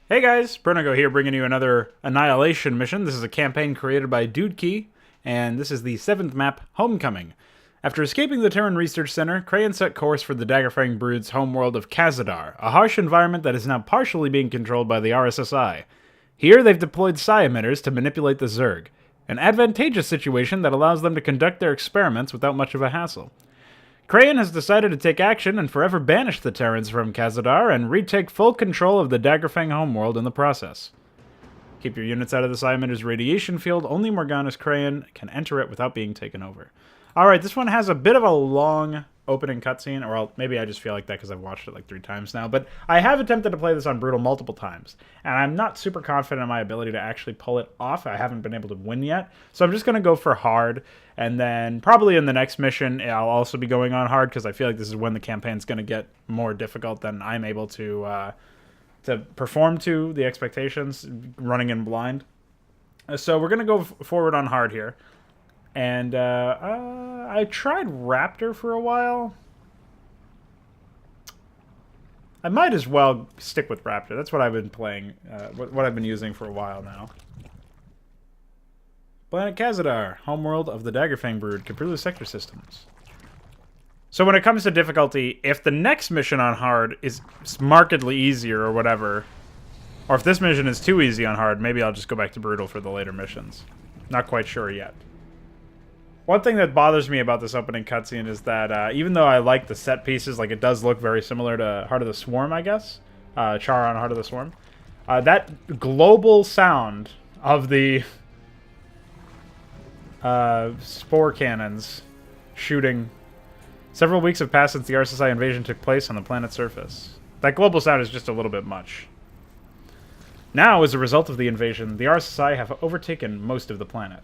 Hey guys, Bernago here bringing you another Annihilation mission. This is a campaign created by Dudki, and this is the 7th map, Homecoming. After escaping the Terran Research Center, Crayon set course for the Daggerfang Brood's homeworld of Khazadar, a harsh environment that is now partially being controlled by the RSSI. Here they've deployed psi emitters to manipulate the Zerg, an advantageous situation that allows them to conduct their experiments without much of a hassle. Crayon has decided to take action and forever banish the Terrans from Khazadar and retake full control of the Daggerfang homeworld in the process. Keep your units out of the psi emitter's radiation field. Only Morgana's Crayon can enter it without being taken over. Alright, this one has a bit of a long opening cutscene, or maybe I just feel like that because I've watched it like 3 times now, but I have attempted to play this on Brutal multiple times, and I'm not super confident in my ability to actually pull it off. I haven't been able to win yet, so I'm just going to go for hard, and then probably in the next mission I'll also be going on hard because I feel like this is when the campaign's going to get more difficult than I'm able to perform to the expectations, running in blind. So we're going to go forward on hard here. And I tried Raptor for a while. I might as well stick with Raptor. That's what I've been playing, what I've been using for a while now. Planet Khazadar, homeworld of the Daggerfang Brood, Caprillo sector systems. So when it comes to difficulty, if the next mission on hard is markedly easier or whatever, or if this mission is too easy on hard, maybe I'll just go back to Brutal for the later missions. Not quite sure yet. One thing that bothers me about this opening cutscene is that even though I like the set pieces, like it does look very similar to Heart of the Swarm, I guess. Char on Heart of the Swarm. That global sound of the spore cannons shooting. Several weeks have passed since the RSSI invasion took place on the planet's surface. That global sound is just a little bit much. Now, as a result of the invasion, the RSSI have overtaken most of the planet.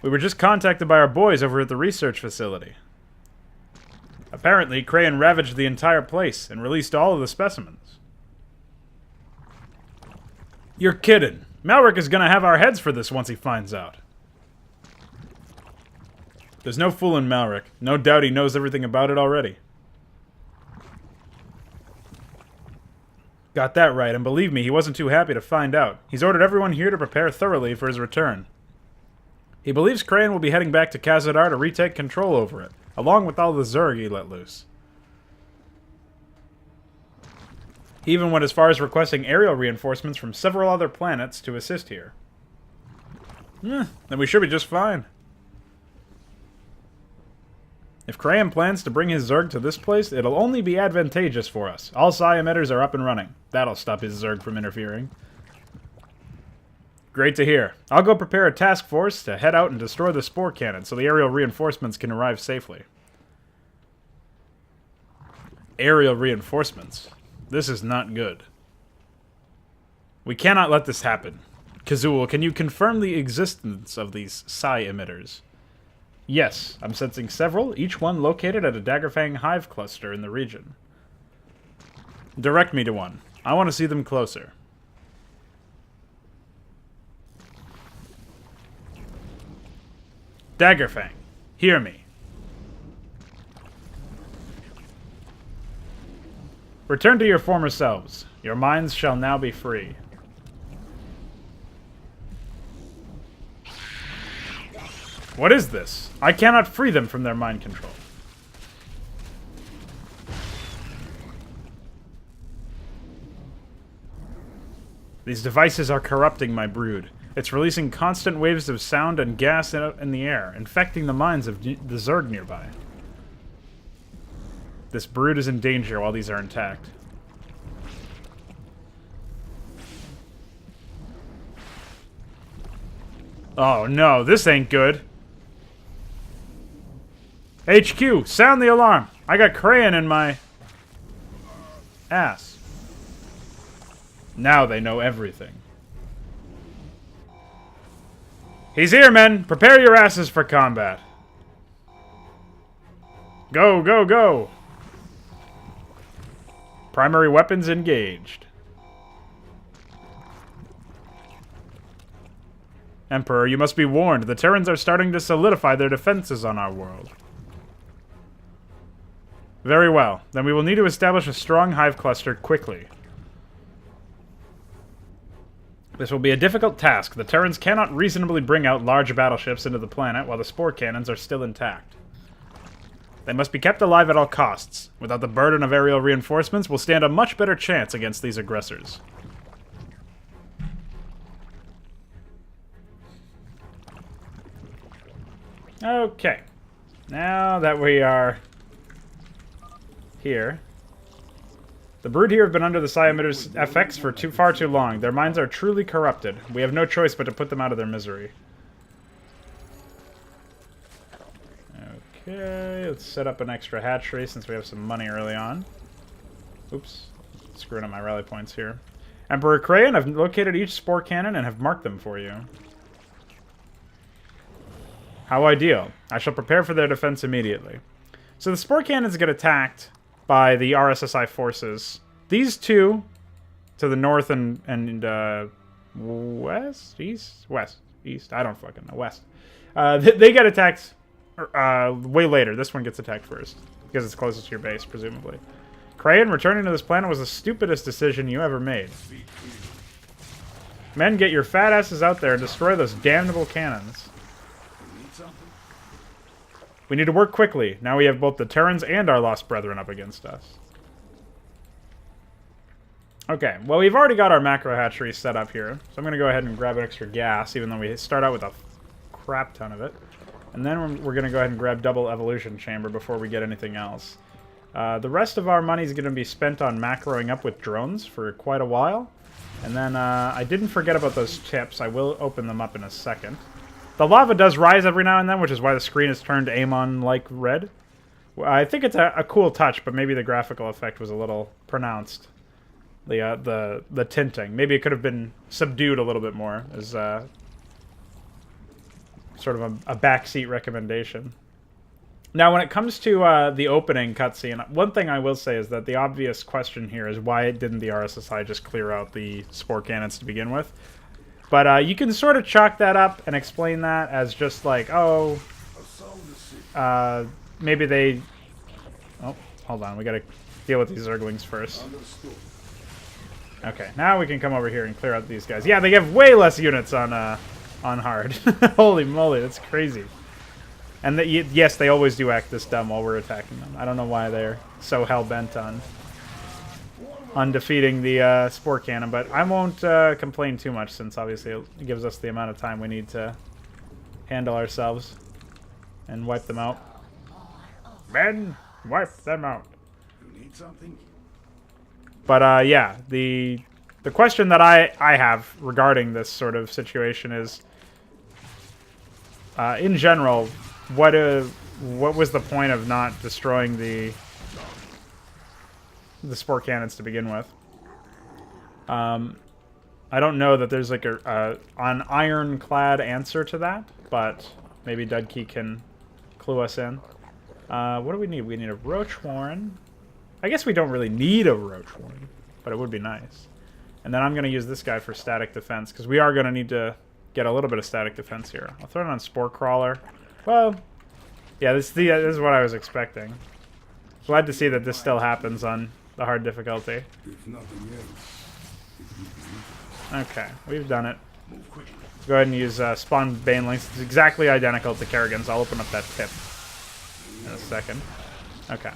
We were just contacted by our boys over at the research facility. Apparently, Crayon ravaged the entire place and released all of the specimens. You're kidding. Malric is gonna have our heads for this once he finds out. There's no fooling Malric. No doubt he knows everything about it already. Got that right, and believe me, he wasn't too happy to find out. He's ordered everyone here to prepare thoroughly for his return. He believes Crayon will be heading back to Khazadar to retake control over it, along with all the Zerg he let loose. He even went as far as requesting aerial reinforcements from several other planets to assist here. Then we should be just fine. If Crayon plans to bring his Zerg to this place, it'll only be advantageous for us. All psi emitters are up and running. That'll stop his Zerg from interfering. Great to hear. I'll go prepare a task force to head out and destroy the spore cannon so the aerial reinforcements can arrive safely. Aerial reinforcements. This is not good. We cannot let this happen. Kazul, can you confirm the existence of these psi emitters? Yes, I'm sensing several, each one located at a Daggerfang hive cluster in the region. Direct me to one. I want to see them closer. Daggerfang, hear me. Return to your former selves. Your minds shall now be free. What is this? I cannot free them from their mind control. These devices are corrupting my brood. It's releasing constant waves of sound and gas in the air, infecting the minds of the Zerg nearby. This brood is in danger while these are intact. Oh no, this ain't good. HQ, sound the alarm. I got Crayon in my ass. Now they know everything. He's here, men! Prepare your asses for combat. Go, go, go! Primary weapons engaged. Emperor, you must be warned. The Terrans are starting to solidify their defenses on our world. Very well. Then we will need to establish a strong hive cluster quickly. This will be a difficult task. The Terrans cannot reasonably bring out large battleships into the planet while the spore cannons are still intact. They must be kept alive at all costs. Without the burden of aerial reinforcements, we'll stand a much better chance against these aggressors. Okay. Now that we are here. The brood here have been under the psi emitters' FX for far too long. Their minds are truly corrupted. We have no choice but to put them out of their misery. Okay, let's set up an extra hatchery since we have some money early on. Oops, screwing up my rally points here. Emperor Crayon, I've located each spore cannon and have marked them for you. How ideal. I shall prepare for their defense immediately. So the spore cannons get attacked by the RSSI forces. These two, to the north and west? East? West. East? I don't fucking know. West. They get attacked way later. This one gets attacked first, because it's closest to your base, presumably. Crayon, returning to this planet was the stupidest decision you ever made. Men, get your fat asses out there and destroy those damnable cannons. We need to work quickly. Now we have both the Terrans and our lost brethren up against us. Okay, well, we've already got our macro hatchery set up here. So I'm going to go ahead and grab extra gas, even though we start out with a crap ton of it. And then we're going to go ahead and grab double evolution chamber before we get anything else. The rest of our money is going to be spent on macroing up with drones for quite a while. And then I didn't forget about those tips. I will open them up in a second. The lava does rise every now and then, which is why the screen is turned Amon-like red. I think it's a cool touch, but maybe the graphical effect was a little pronounced. The tinting. Maybe it could have been subdued a little bit more as sort of a backseat recommendation. Now, when it comes to the opening cutscene, one thing I will say is that the obvious question here is why didn't the RSSI just clear out the spore cannons to begin with? But you can sort of chalk that up and explain that as just like, oh, maybe they... Oh, hold on, we gotta deal with these Zerglings first. Okay, now we can come over here and clear out these guys. Yeah, they have way less units on hard. Holy moly, that's crazy. And yes, they always do act this dumb while we're attacking them. I don't know why they're so hell-bent on defeating the spore cannon, but I won't complain too much since obviously it gives us the amount of time we need to handle ourselves and wipe them out. Men, wipe them out. You need something? But yeah, the question that I have regarding this sort of situation is, in general, what was the point of not destroying the spore cannons to begin with? I don't know that there's like an ironclad answer to that, but maybe Dudki can clue us in. What do we need? We need a roach warren. I guess we don't really need a roach warren, but it would be nice. And then I'm going to use this guy for static defense, because we are going to need to get a little bit of static defense here. I'll throw it on spore crawler. Well, yeah, this is what I was expecting. Glad to see that this still happens on the hard difficulty. Okay, we've done it. Let's go ahead and use spawn banelings. It's exactly identical to Kerrigan's. I'll open up that tip in a second. Okay.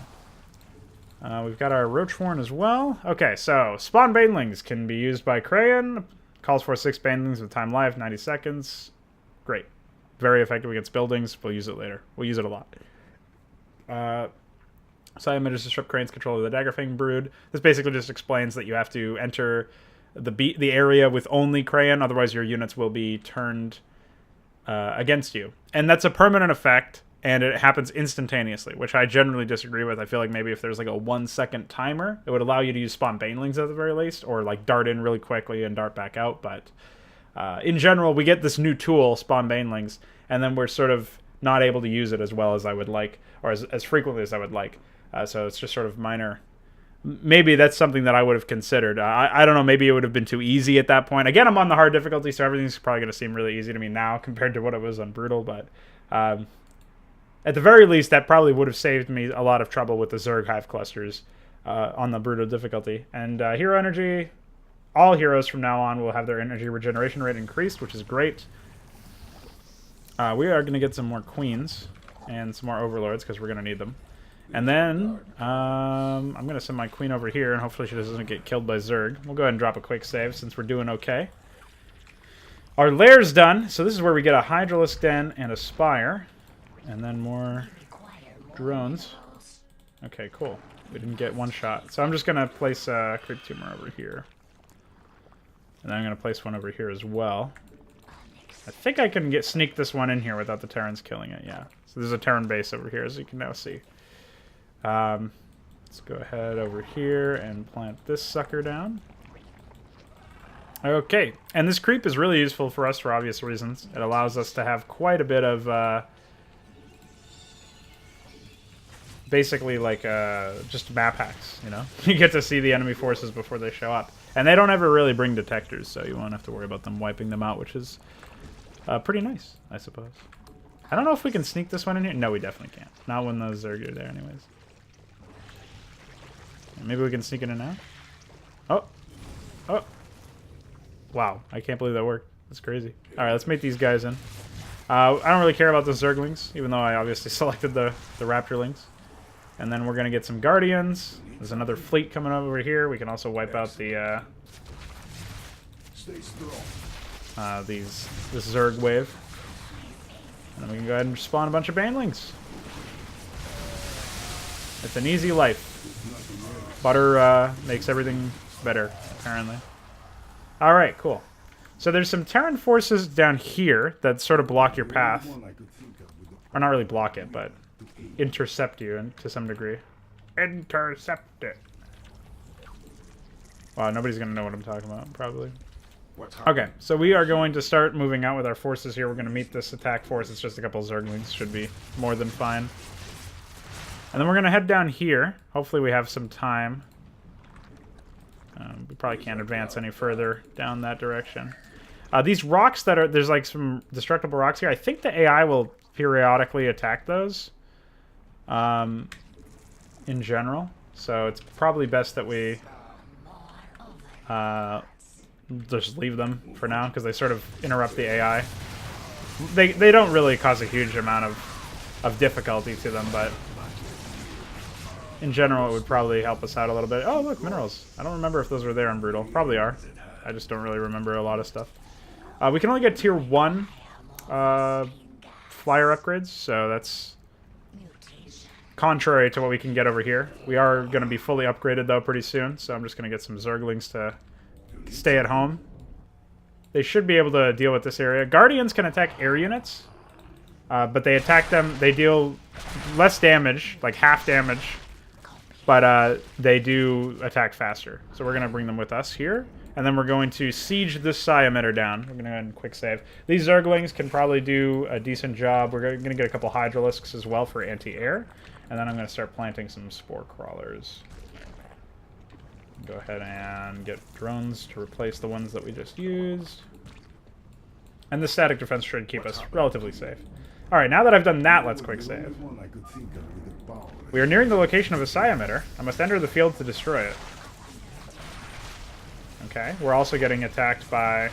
We've got our roach horn as well. Okay, so spawn banelings can be used by Crayon. Calls for 6 banelings with time life, 90 seconds. Great. Very effective against buildings. We'll use it later. We'll use it a lot. Psi emitters disrupt Crayon's control of the Daggerfang brood. This basically just explains that you have to enter the area with only Crayon, otherwise your units will be turned against you. And that's a permanent effect, and it happens instantaneously, which I generally disagree with. I feel like maybe if there's like a 1-second timer, it would allow you to use spawn banelings at the very least, or like dart in really quickly and dart back out. But in general, we get this new tool, spawn banelings, and then we're sort of not able to use it as well as I would like, or as frequently as I would like. So it's just sort of minor maybe that's something that I would have considered. I don't know, maybe it would have been too easy at that point. Again, I'm on the hard difficulty, so everything's probably going to seem really easy to me now compared to what it was on Brutal, but at the very least, that probably would have saved me a lot of trouble with the Zerg Hive clusters on the Brutal difficulty. And hero energy, all heroes from now on will have their energy regeneration rate increased, which is great. We are going to get some more queens and some more overlords because we're going to need them. And then I'm going to send my queen over here, and hopefully she doesn't get killed by Zerg. We'll go ahead and drop a quick save since we're doing okay. Our lair's done, so this is where we get a Hydralisk Den and a Spire. And then more drones. Okay, cool. We didn't get one shot. So I'm just going to place a Creep Tumor over here. And then I'm going to place one over here as well. I think I can sneak this one in here without the Terrans killing it, yeah. So there's a Terran base over here, as you can now see. Let's go ahead over here and plant this sucker down. Okay, and this creep is really useful for us for obvious reasons. It allows us to have quite a bit of, basically like just map hacks, you know? You get to see the enemy forces before they show up. And they don't ever really bring detectors, so you won't have to worry about them wiping them out, which is pretty nice, I suppose. I don't know if we can sneak this one in here. No, we definitely can't. Not when those Zerg are there anyways. Maybe we can sneak it in now? Oh. Oh. Wow, I can't believe that worked. That's crazy. Alright, let's make these guys in. I don't really care about the Zerglings, even though I obviously selected the Raptorlings. And then we're going to get some Guardians. There's another fleet coming over here. We can also wipe out the this Zerg wave. And then we can go ahead and spawn a bunch of Banelings. It's an easy life. Butter makes everything better, apparently. Alright, cool. So there's some Terran forces down here that sort of block your path. Or not really block it, but intercept you to some degree. Intercept it. Wow, nobody's going to know what I'm talking about, probably. Okay, so we are going to start moving out with our forces here. We're going to meet this attack force. It's just a couple Zerglings. Should be more than fine. And then we're going to head down here. Hopefully we have some time. We probably can't advance any further down that direction. These rocks that are... There's like some destructible rocks here. I think the AI will periodically attack those. In general. So it's probably best that we... just leave them for now, because they sort of interrupt the AI. They don't really cause a huge amount of difficulty to them, but in general it would probably help us out a little bit. Oh, look, minerals. I don't remember if those were there on Brutal. Probably are. I just don't really remember a lot of stuff. We can only get tier 1 flyer upgrades, so that's contrary to what we can get over here. We are going to be fully upgraded, though, pretty soon, so I'm just going to get some Zerglings to stay at home. They should be able to deal with this area. Guardians can attack air units, but they attack them. They deal less damage, like half damage, but they do attack faster. So we're going to bring them with us here, and then we're going to siege this Psi emitter down. We're going to go ahead and quick save. These Zerglings can probably do a decent job. We're going to get a couple Hydralisks as well for anti-air, and then I'm going to start planting some Spore Crawlers. Go ahead and get drones to replace the ones that we just used. And the static defense should keep us relatively safe. Alright, now that I've done that, let's quick save. We are nearing the location of a Psi emitter. I must enter the field to destroy it. Okay, we're also getting attacked by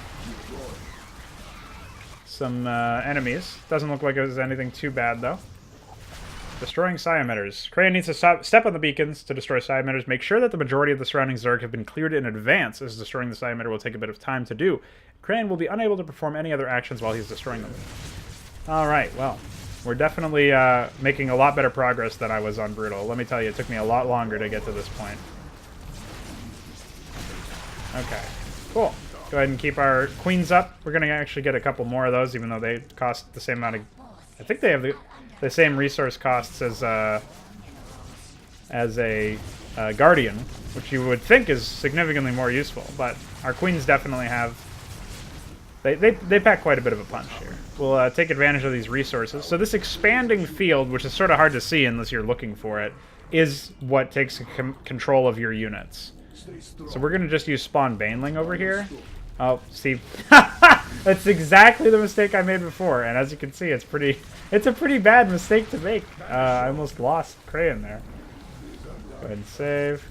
some enemies. Doesn't look like it was anything too bad, though. Destroying Psi emitters. Crayon needs to step on the beacons to destroy Psi emitters. Make sure that the majority of the surrounding Zerg have been cleared in advance, as destroying the Psi emitter will take a bit of time to do. Crayon will be unable to perform any other actions while he's destroying them. Alright, well, we're definitely making a lot better progress than I was on Brutal. Let me tell you, it took me a lot longer to get to this point. Okay, cool. Go ahead and keep our queens up. We're going to actually get a couple more of those, even though they cost the same amount of... I think they have the same resource costs as a Guardian, which you would think is significantly more useful, but our queens definitely have... They pack quite a bit of a punch here. We'll take advantage of these resources. So this expanding field, which is sort of hard to see unless you're looking for it, is what takes control of your units. So we're going to just use spawn Baneling over here. Oh, see, that's exactly the mistake I made before, and as you can see, it's a pretty bad mistake to make. I almost lost Crayon there. Go ahead and save.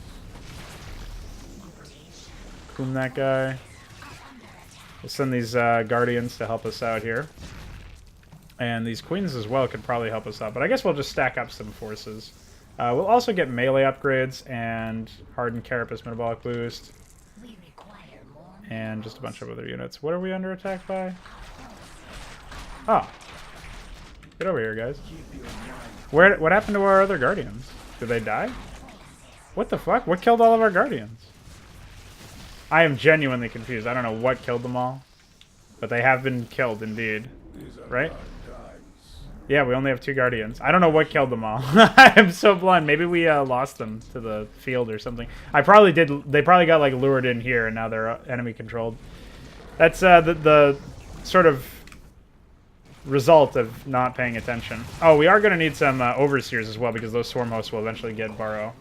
Boom that guy. We'll send these guardians to help us out here, and these queens as well could probably help us out. But I guess we'll just stack up some forces. We'll also get melee upgrades and hardened carapace metabolic boost. And just a bunch of other units. What are we under attack by? Oh. Get over here, guys. What happened to our other guardians? Did they die? What the fuck? What killed all of our guardians? I am genuinely confused. I don't know what killed them all. But they have been killed, indeed. Right? Yeah, we only have 2 guardians. I don't know what killed them all. I am so blind. Maybe we lost them to the field or something. I probably did. They probably got like lured in here, and now they're enemy controlled. That's the sort of result of not paying attention. Oh, we are going to need some overseers as well, because those swarm hosts will eventually get burrow.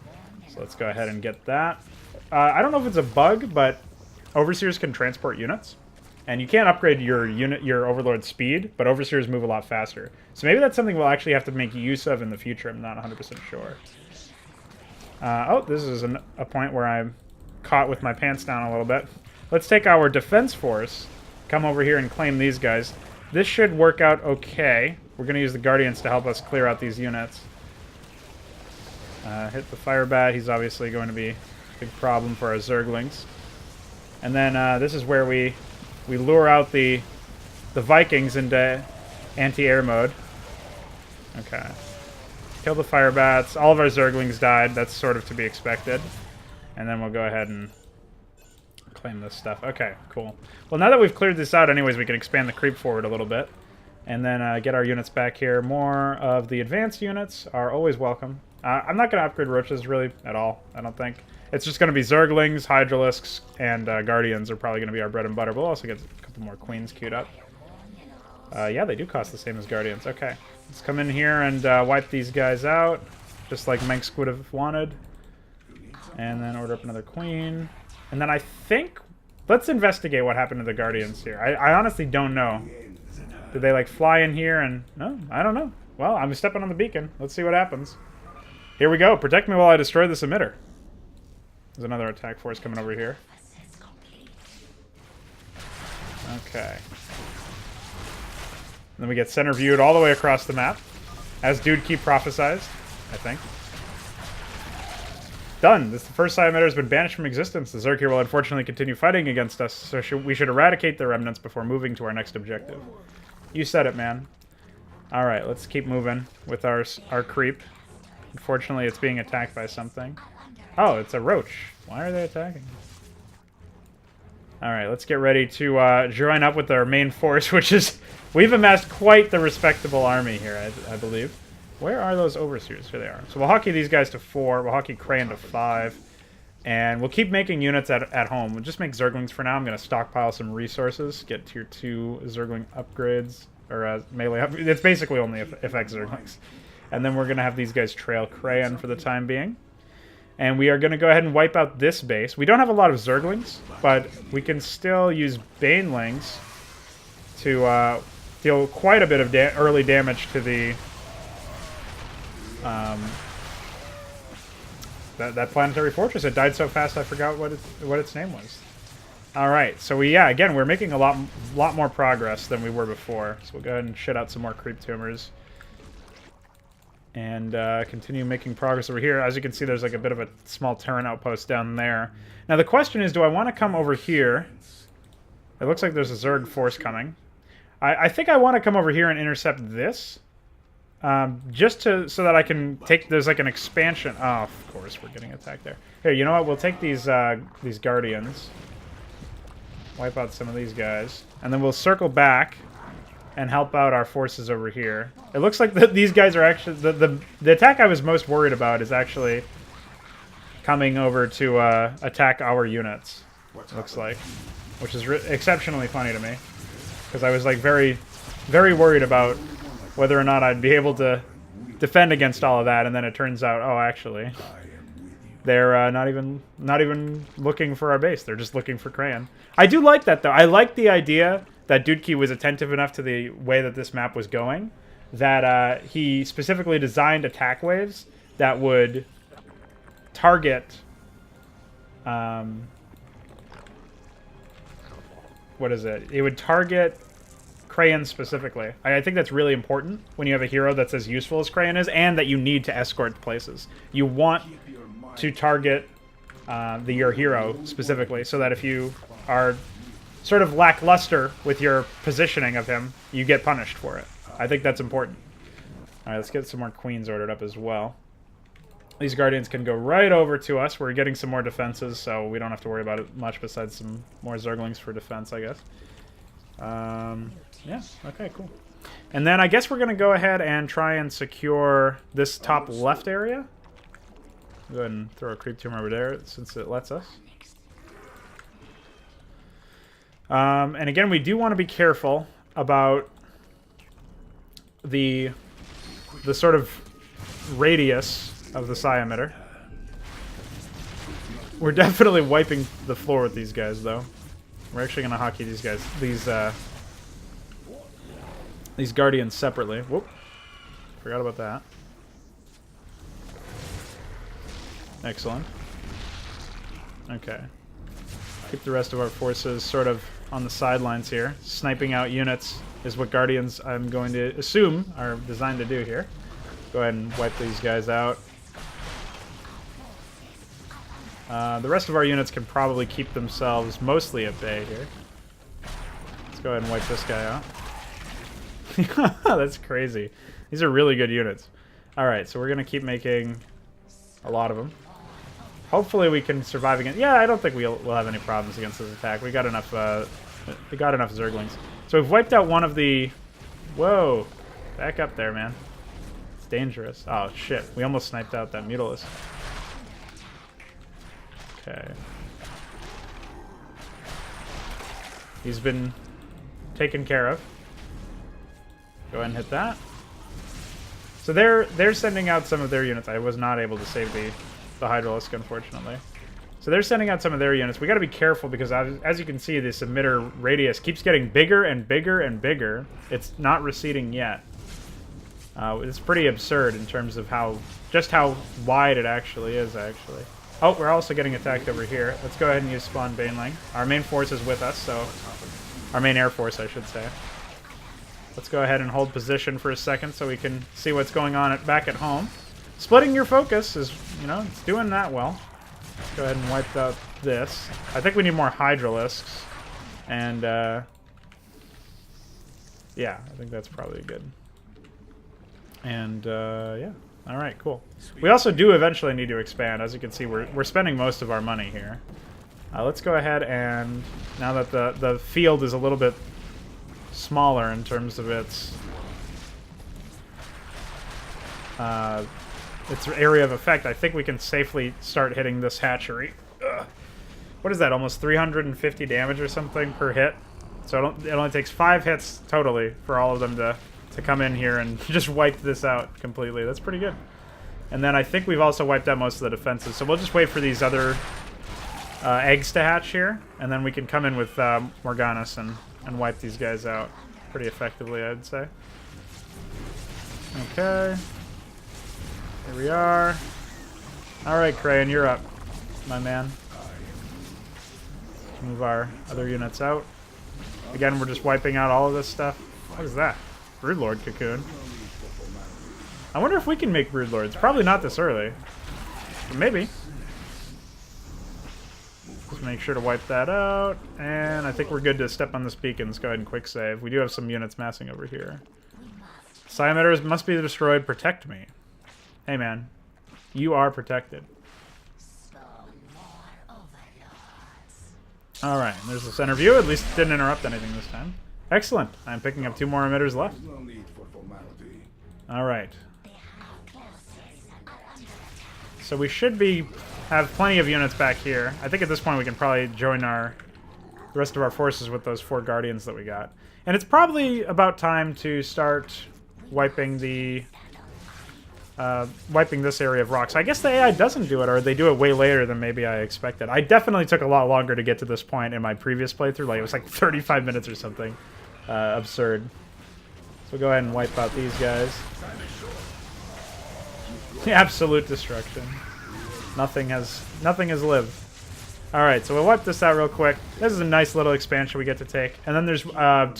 So let's go ahead and get that. I don't know if it's a bug, but overseers can transport units. And you can't upgrade your overlord speed, but overseers move a lot faster. So maybe that's something we'll actually have to make use of in the future. I'm not 100% sure. Oh, this is a point where I'm caught with my pants down a little bit. Let's take our defense force, come over here and claim these guys. This should work out okay. We're going to use the guardians to help us clear out these units. Hit the fire bat. He's obviously going to be a big problem for our zerglings. And then this is where we lure out the Vikings into anti-air mode. Okay. Kill the fire bats. All of our zerglings died. That's sort of to be expected. And then we'll go ahead and claim this stuff. Okay, cool. Well, now that we've cleared this out anyways, we can expand the creep forward a little bit. And then get our units back here. More of the advanced units are always welcome. I'm not going to upgrade roaches really at all, I don't think. It's just going to be zerglings, hydralisks, and guardians are probably going to be our bread and butter. We'll also get a couple more queens queued up. Yeah, they do cost the same as guardians. Okay, let's come in here and wipe these guys out, just like Mensk would have wanted. And then order up another queen. And then I think... Let's investigate what happened to the guardians here. I honestly don't know. Did they, like, fly in here and... No, I don't know. Well, I'm stepping on the beacon. Let's see what happens. Here we go. Protect me while I destroy this emitter. There's another attack force coming over here. Okay. And then we get center viewed all the way across the map, as Dudki prophesized, I think. Done. This is the first time emitter has been banished from existence. The Zerg here will unfortunately continue fighting against us, so we should eradicate the remnants before moving to our next objective. You said it, man. Alright, let's keep moving with our creep. Unfortunately, it's being attacked by something. Oh, it's a roach. Why are they attacking? Alright, let's get ready to join up with our main force, which is... We've amassed quite the respectable army here, I believe. Where are those overseers? Here they are. So we'll hockey these guys to 4. We'll hockey Crayon to 5. And we'll keep making units at home. We'll just make Zerglings for now. I'm going to stockpile some resources. Get tier 2 Zergling upgrades. Or melee upgrades. It's basically only FX Zerglings. And then we're going to have these guys trail Crayon for the time being. And we are going to go ahead and wipe out this base. We don't have a lot of Zerglings, but we can still use Banelings to deal quite a bit of early damage to the that planetary fortress. It died so fast I forgot what its name was. All right, so again we're making a lot more progress than we were before. So we'll go ahead and shit out some more creep tumors. And continue making progress over here. As you can see, there's like a bit of a small Terran outpost down there. Now the question is, do I want to come over here? It looks like there's a Zerg force coming. I think I want to come over here and intercept this. Just so that I can take... There's like an expansion. Oh, of course, we're getting attacked there. Here, you know what? We'll take these guardians. Wipe out some of these guys. And then we'll circle back and help out our forces over here. It looks like these guys are actually... The attack I was most worried about is actually coming over to attack our units, it looks like. Which is exceptionally funny to me. Because I was like very, very worried about whether or not I'd be able to defend against all of that, and then it turns out, oh, actually, they're not even looking for our base. They're just looking for Crayon. I do like that, though. I like the idea that Dudki was attentive enough to the way that this map was going, that he specifically designed attack waves that would target... what is it? It would target Crayon specifically. I think that's really important when you have a hero that's as useful as Crayon is, and that you need to escort places. You want to target your hero specifically, so that if you are sort of lackluster with your positioning of him, you get punished for it. I think that's important. Alright, let's get some more queens ordered up as well. These guardians can go right over to us. We're getting some more defenses, so we don't have to worry about it much besides some more zerglings for defense, I guess. Yeah, okay, cool. And then I guess we're going to go ahead and try and secure this top left area. Go ahead and throw a creep tomb over there since it lets us. And again, we do want to be careful about the sort of radius of the psi emitter. We're definitely wiping the floor with these guys, though. We're actually going to hockey these guys, these guardians separately. Whoop. Forgot about that. Excellent. Okay. Keep the rest of our forces sort of on the sidelines here. Sniping out units is what guardians, I'm going to assume, are designed to do here. Go ahead and wipe these guys out. The rest of our units can probably keep themselves mostly at bay here. Let's go ahead and wipe this guy out. That's crazy. These are really good units. Alright, so we're going to keep making a lot of them. Hopefully we can survive against... Yeah, I don't think we'll have any problems against this attack. We got enough zerglings. So we've wiped out one of the... Whoa. Back up there, man. It's dangerous. Oh, shit. We almost sniped out that Mutalisk. Okay. He's been taken care of. Go ahead and hit that. So they're sending out some of their units. I was not able to save the Hydralisk, unfortunately. So they're sending out some of their units. We got to be careful because, as you can see, this emitter radius keeps getting bigger and bigger and bigger. It's not receding yet. It's pretty absurd in terms of just how wide it actually is, actually. Oh, we're also getting attacked over here. Let's go ahead and use Spawn Baneling. Our main force is with us, so... Our main air force, I should say. Let's go ahead and hold position for a second so we can see what's going on back at home. Splitting your focus is, it's doing that well. Let's go ahead and wipe out this. I think we need more Hydralisks. And, yeah, I think that's probably good. And, yeah. Alright, cool. We also do eventually need to expand. As you can see, we're spending most of our money here. Let's go ahead and, now that the field is a little bit smaller in terms of its area of effect, I think we can safely start hitting this hatchery. Ugh. What is that, almost 350 damage or something per hit? So it only takes 5 hits totally for all of them to come in here and just wipe this out completely. That's pretty good. And then I think we've also wiped out most of the defenses, so we'll just wait for these other eggs to hatch here, and then we can come in with Morganis and wipe these guys out pretty effectively, I'd say. Okay. Here we are. Alright, Crayon, you're up, my man. Move our other units out. Again, we're just wiping out all of this stuff. What is that? Broodlord Cocoon. I wonder if we can make Broodlords. Probably not this early. But maybe. Just make sure to wipe that out. And I think we're good to step on this beacon. Let's go ahead and quick save. We do have some units massing over here. Psi emitters must be destroyed. Protect me. Hey, man. You are protected. Alright, there's the center view. At least it didn't interrupt anything this time. Excellent. I'm picking up 2 more emitters left. Alright. So we should have plenty of units back here. I think at this point we can probably join the rest of our forces with those 4 guardians that we got. And it's probably about time to start wiping the wiping this area of rocks. I guess the AI doesn't do it, or they do it way later than maybe I expected. I definitely took a lot longer to get to this point in my previous playthrough. Like, it was like 35 minutes or something. Absurd. So we'll go ahead and wipe out these guys. Absolute destruction. Nothing has lived. Alright, so we'll wipe this out real quick. This is a nice little expansion we get to take. And then there's 2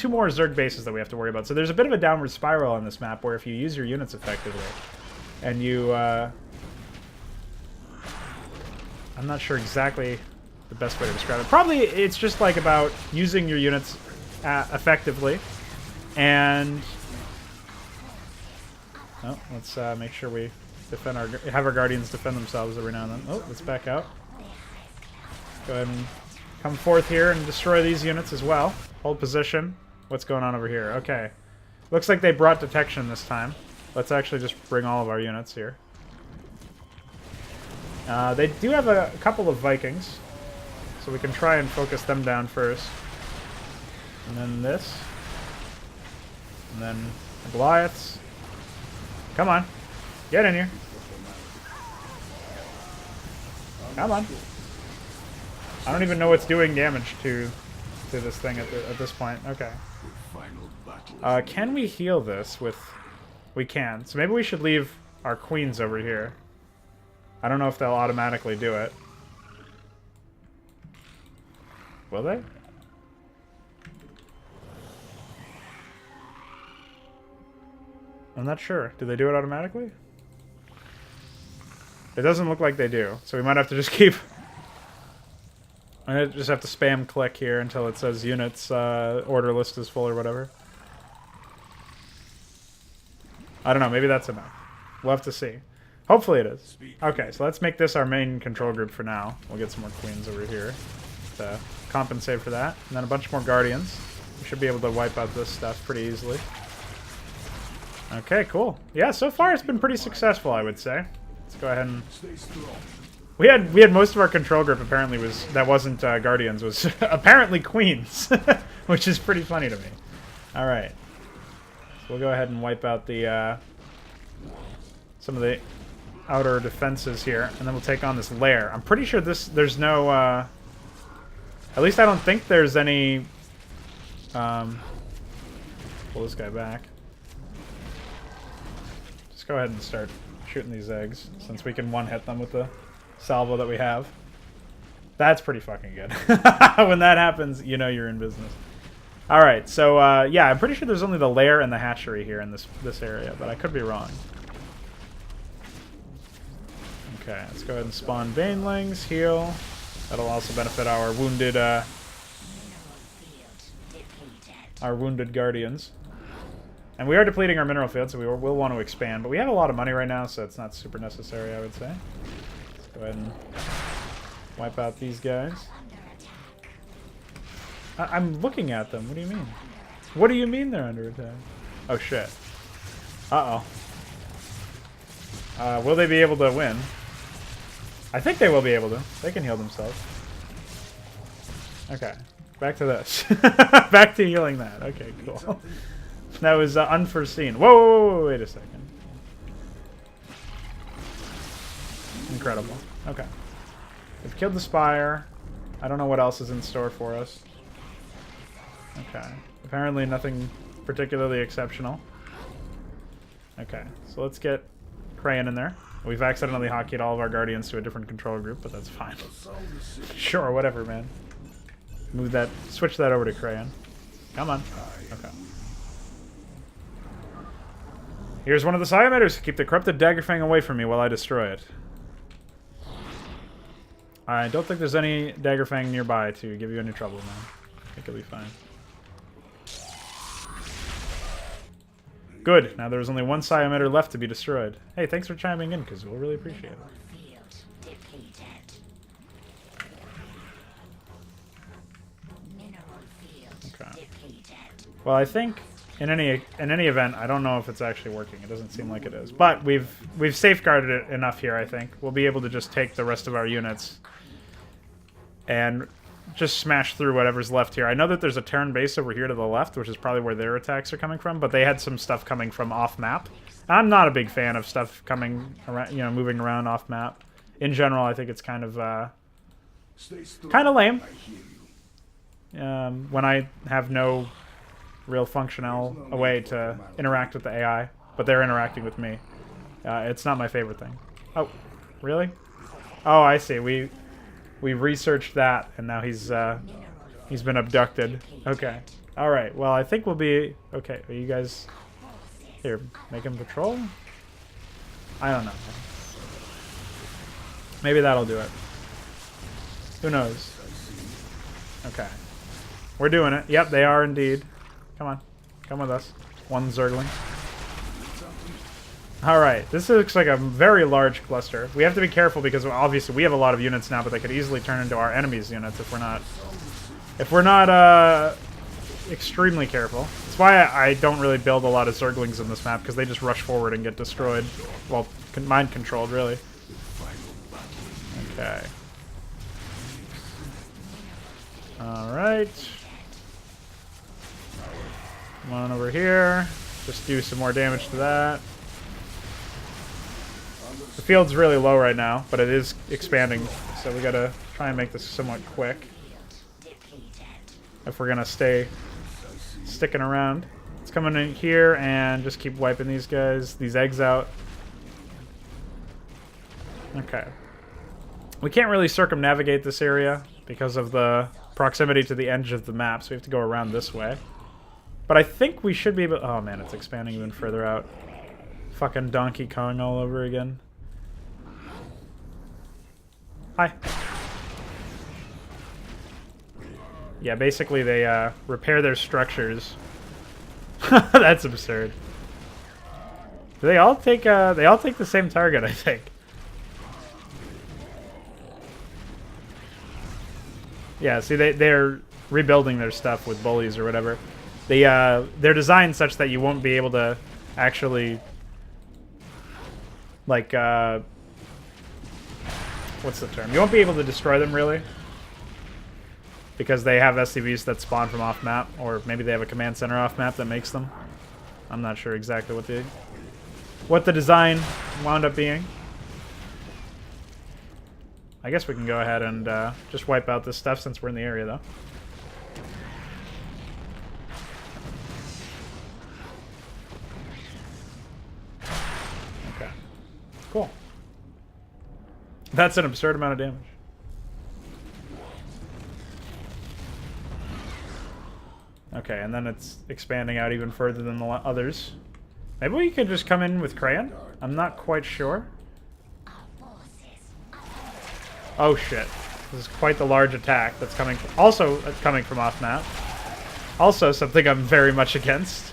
more Zerg bases that we have to worry about. So there's a bit of a downward spiral on this map where if you use your units effectively, and you... I'm not sure exactly the best way to describe it. Probably it's just like about using your units effectively. And... oh, let's make sure we defend have our Guardians defend themselves every now and then. Oh, let's back out. Go ahead and come forth here and destroy these units as well. Hold position. What's going on over here? Okay. Looks like they brought detection this time. Let's actually just bring all of our units here. They do have a couple of Vikings, so we can try and focus them down first. And then this. And then the Goliaths. Come on. Get in here. Come on. I don't even know what's doing damage to this thing at this point. Okay. Can we heal this with... we can. So maybe we should leave our queens over here. I don't know if they'll automatically do it. Will they? I'm not sure. Do they do it automatically? It doesn't look like they do. So we might have to just keep... I just have to spam click here until it says units order list is full or whatever. I don't know, maybe that's enough. We'll have to see. Hopefully it is. Okay, so let's make this our main control group for now. We'll get some more queens over here to compensate for that. And then a bunch more guardians. We should be able to wipe out this stuff pretty easily. Okay, cool. Yeah, so far it's been pretty successful, I would say. Let's go ahead and... We had most of our control group apparently wasn't Guardians, was apparently Queens, which is pretty funny to me. All right, so we'll go ahead and wipe out the some of the outer defenses here, and then we'll take on this lair. I'm pretty sure there's no, at least I don't think there's any. Pull this guy back. Just go ahead and start shooting these eggs, since we can one-hit them with the salvo that we have. That's pretty fucking good. When that happens, you know you're in business. Alright, so yeah, I'm pretty sure there's only the lair and the hatchery here in this area, but I could be wrong. Okay, let's go ahead and spawn banelings, heal. That'll also benefit our wounded guardians. And we are depleting our mineral field, so we will want to expand, but we have a lot of money right now, so it's not super necessary, I would say. Go ahead and wipe out these guys. I'm looking at them. What do you mean? What do you mean they're under attack? Oh, shit. Uh-oh. Will they be able to win? I think they will be able to. They can heal themselves. Okay. Back to this. Back to healing that. Okay, cool. That was unforeseen. Whoa, whoa, whoa, wait a second. Incredible. Okay. We've killed the Spire. I don't know what else is in store for us. Okay. Apparently nothing particularly exceptional. Okay. So let's get Crayon in there. We've accidentally hotkeyed all of our Guardians to a different control group, but that's fine. Sure, whatever, man. Move that. Switch that over to Crayon. Come on. Okay. Here's one of the Psi emitters. Keep the corrupted Daggerfang away from me while I destroy it. I don't think there's any Daggerfang nearby to give you any trouble, man. I think it'll be fine. Good. Now there's only one Psi emitter left to be destroyed. Hey, thanks for chiming in, because we'll really appreciate it. Okay. Well, I think in any event, I don't know if it's actually working. It doesn't seem like it is. But we've safeguarded it enough here, I think. We'll be able to just take the rest of our units and just smash through whatever's left here. I know that there's a Terran base over here to the left, which is probably where their attacks are coming from, but they had some stuff coming from off-map I'm not a big fan of stuff coming around, you know, moving around off map. In general, I think it's kind of lame. When I have no real functional way to interact with the AI, but they're interacting with me. It's not my favorite thing. Oh, really? Oh, I see. We researched that, and now he's been abducted. Okay. All right. Well, I think we'll be okay. Are you guys here? Make him patrol. I don't know. Maybe that'll do it. Who knows? Okay. We're doing it. Yep, they are indeed. Come on. Come with us. One Zergling. Alright, this looks like a very large cluster. We have to be careful because obviously we have a lot of units now, but they could easily turn into our enemies' units if we're not extremely careful. That's why I don't really build a lot of Zerglings in this map, because they just rush forward and get destroyed. Well, mind controlled, really. Okay. Alright. Come on over here. Just do some more damage to that. The field's really low right now, but it is expanding, so we gotta try and make this somewhat quick. If we're gonna stay sticking around. Let's come in here and just keep wiping these guys, these eggs out. Okay. We can't really circumnavigate this area because of the proximity to the edge of the map, so we have to go around this way. But I think we should be able... Oh man, it's expanding even further out. Fucking Donkey Kong all over again. Hi. Yeah, basically they repair their structures. That's absurd. Do they all take the same target, I think. Yeah, see they're rebuilding their stuff with bullies or whatever. They're designed such that you won't be able to actually like what's the term? You won't be able to destroy them, really. Because they have SCVs that spawn from off-map, or maybe they have a command center off-map that makes them. I'm not sure exactly what the design wound up being. I guess we can go ahead and just wipe out this stuff since we're in the area, though. Okay. Cool. That's an absurd amount of damage. Okay, and then it's expanding out even further than the others. Maybe we could just come in with Crayon? I'm not quite sure. Oh shit. This is quite the large attack that's coming from, also coming from off map. Also something I'm very much against.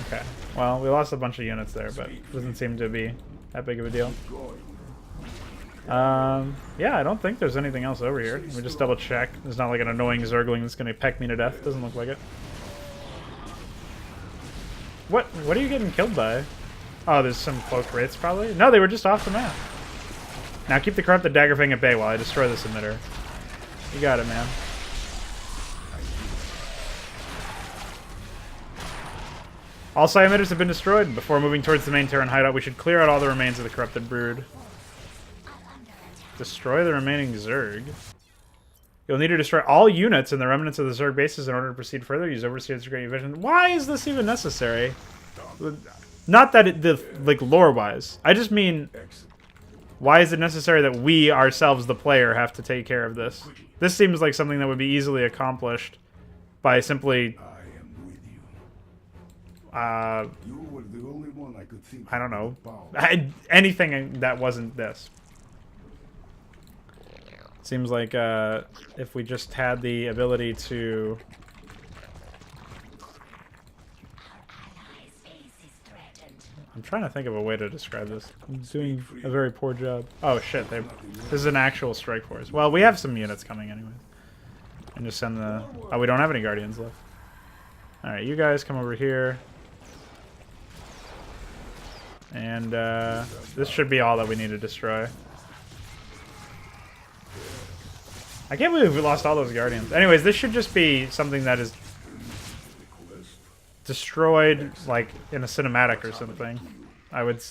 Okay. Well, we lost a bunch of units there, but it doesn't seem to be that big of a deal. Yeah, I don't think there's anything else over here. Let me just double check. There's not like an annoying Zergling that's gonna peck me to death. Doesn't look like it. What are you getting killed by? Oh, there's some cloaked wraiths probably? No, they were just off the map. Now keep the corrupted Daggerfang at bay while I destroy this emitter. You got it, man. All psi emitters have been destroyed. Before moving towards the main Terran hideout, we should clear out all the remains of the corrupted brood. Destroy the remaining Zerg. You'll need to destroy all units in the remnants of the Zerg bases in order to proceed further. Use Overseer's Great Vision. Why is this even necessary? Not that like lore-wise. I just mean, why is it necessary that we ourselves, the player, have to take care of this? This seems like something that would be easily accomplished by simply, I don't know, anything that wasn't this. Seems like if we just had the ability to... I'm trying to think of a way to describe this. I'm doing a very poor job. Oh shit, this is an actual strike force. Well, we have some units coming anyway. And just send the... Oh, we don't have any Guardians left. Alright, you guys come over here. And this should be all that we need to destroy. I can't believe we lost all those Guardians. Anyways, this should just be something that is destroyed, like, in a cinematic or something. I would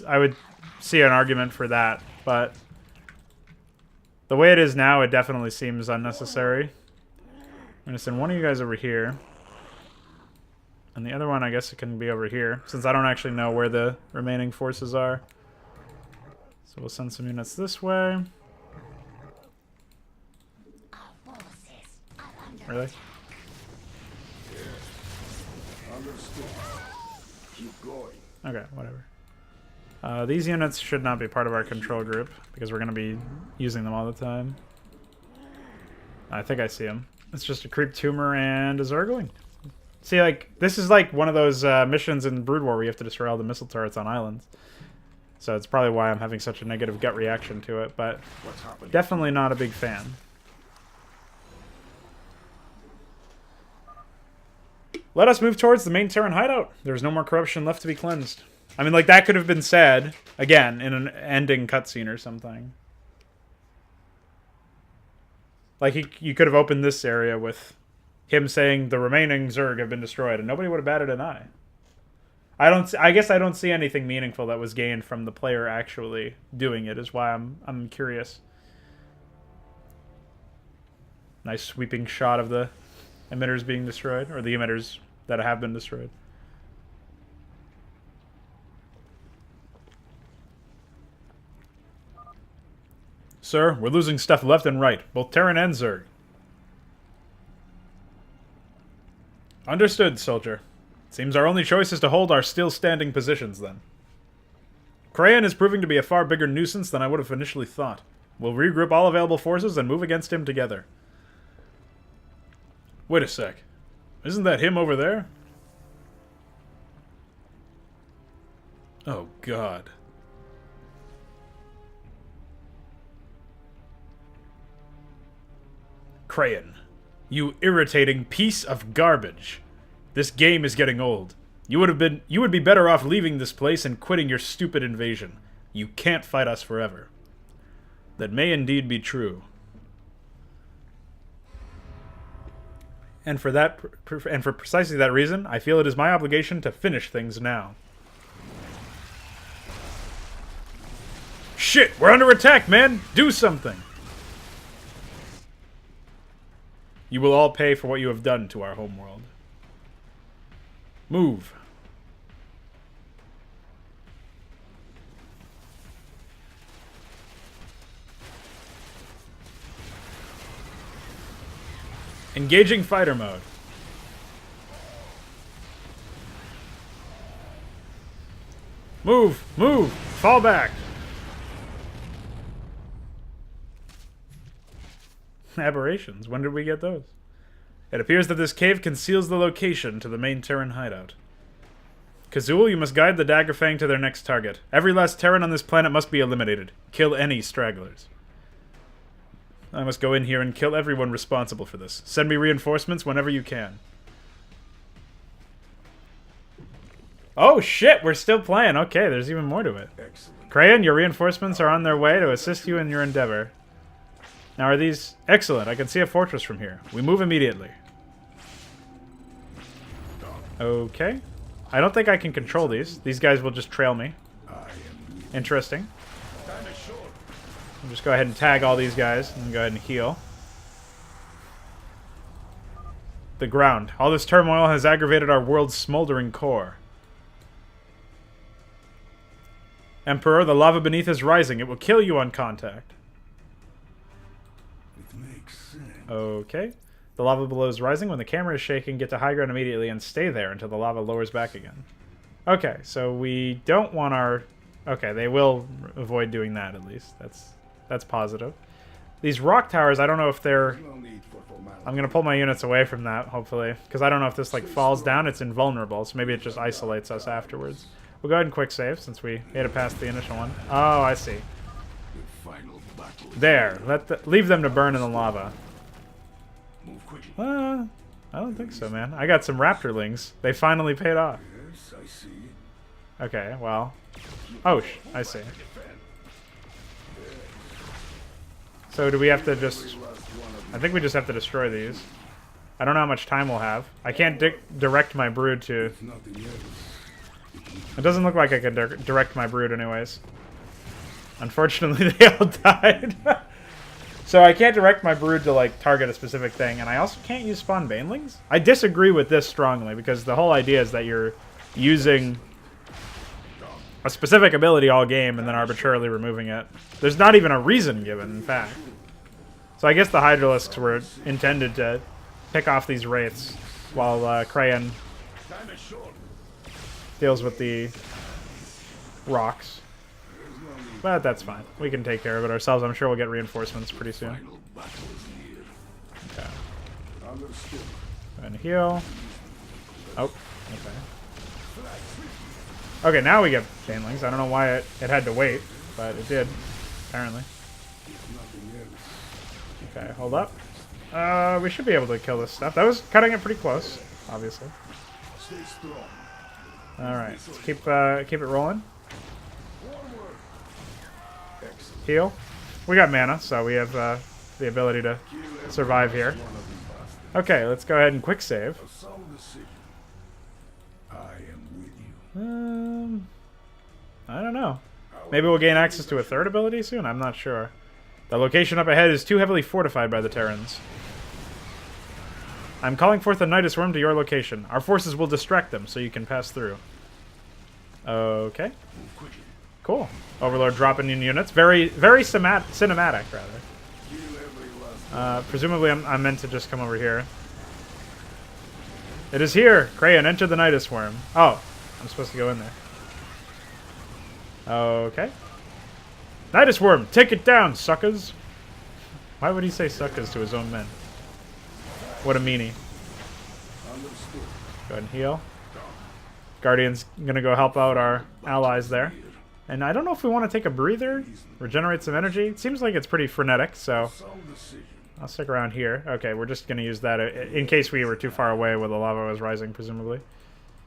see an argument for that, but the way it is now, it definitely seems unnecessary. I'm gonna send one of you guys over here. And the other one, I guess it can be over here, since I don't actually know where the remaining forces are. So we'll send some units this way. Really? Okay, whatever. These units should not be part of our control group, because we're going to be using them all the time. I think I see them. It's just a creep tumor and a Zergling. See, like, this is like one of those missions in Brood War where you have to destroy all the missile turrets on islands. So it's probably why I'm having such a negative gut reaction to it, but definitely not a big fan. Let us move towards the main Terran hideout. There's no more corruption left to be cleansed. I mean, like, that could have been said, again, in an ending cutscene or something. Like, you could have opened this area with him saying the remaining Zerg have been destroyed, and nobody would have batted an eye. I guess I don't see anything meaningful that was gained from the player actually doing it, is why I'm curious. Nice sweeping shot of the emitters being destroyed, or the emitters that have been destroyed. Sir, we're losing stuff left and right, both Terran and Zerg. Understood, soldier. Seems our only choice is to hold our still standing positions, then. Crayon is proving to be a far bigger nuisance than I would have initially thought. We'll regroup all available forces and move against him together. Wait a sec. Isn't that him over there? Oh, God. Crayon, you irritating piece of garbage. This game is getting old. You would be better off leaving this place and quitting your stupid invasion. You can't fight us forever. That may indeed be true. And for precisely that reason, I feel it is my obligation to finish things now. Shit, we're under attack, man! Do something! You will all pay for what you have done to our homeworld. Move. Engaging fighter mode. Move! Move! Fall back! Aberrations. When did we get those? It appears that this cave conceals the location to the main Terran hideout. Kazul, you must guide the Daggerfang to their next target. Every last Terran on this planet must be eliminated. Kill any stragglers. I must go in here and kill everyone responsible for this. Send me reinforcements whenever you can. Oh shit, we're still playing. Okay, there's even more to it. Excellent. Crayon, your reinforcements are on their way to assist you in your endeavor. Now are these... Excellent, I can see a fortress from here. We move immediately. Okay. I don't think I can control these. These guys will just trail me. Interesting. I'll just go ahead and tag all these guys and go ahead and heal. The ground. All this turmoil has aggravated our world's smoldering core. Emperor, the lava beneath is rising. It will kill you on contact. It makes sense. Okay. The lava below is rising. When the camera is shaking, get to high ground immediately and stay there until the lava lowers back again. Okay, so we don't want our... Okay, they will avoid doing that at least. That's positive. These rock towers, I don't know if they're... I'm going to pull my units away from that, hopefully. Because I don't know if this like falls down. It's invulnerable, so maybe it just isolates us afterwards. We'll go ahead and quick save since we made it past the initial one. Oh, I see. There. Leave them to burn in the lava. I don't think so, man. I got some raptorlings. They finally paid off. Yes, I see. Okay, well. Oh, I see. So do we have to just I think we just have to destroy these. I don't know how much time we'll have. I can't direct my brood to... It doesn't look like I can direct my brood anyways. Unfortunately, they all died. So I can't direct my brood to, like, target a specific thing, and I also can't use spawn banelings? I disagree with this strongly, because the whole idea is that you're using a specific ability all game and then arbitrarily removing it. There's not even a reason given, in fact. So I guess the Hydralisks were intended to pick off these Wraiths while Crayon deals with the rocks. But that's fine. We can take care of it ourselves. I'm sure we'll get reinforcements pretty soon. Okay. And heal. Oh, okay. Okay, now we get Banelings. I don't know why it had to wait, but it did, apparently. Okay, hold up. We should be able to kill this stuff. That was cutting it pretty close, obviously. Alright, let's keep it rolling. Heal. We got mana, so we have the ability to survive here. Okay, let's go ahead and quick save. I don't know. Maybe we'll gain access to a third ability soon? I'm not sure. The location up ahead is too heavily fortified by the Terrans. I'm calling forth the Nidus Worm to your location. Our forces will distract them, so you can pass through. Okay. Cool. Overlord dropping in units. Very cinematic, rather. Presumably I'm meant to just come over here. It is here! Crayon, enter the Nidus Worm. Oh, I'm supposed to go in there. Okay. Nidus Worm, take it down, suckers! Why would he say suckers to his own men? What a meanie. Go ahead and heal. Guardian's gonna go help out our allies there. And I don't know if we want to take a breather, regenerate some energy. It seems like it's pretty frenetic, so I'll stick around here. Okay, we're just gonna use that in case we were too far away where the lava was rising, presumably.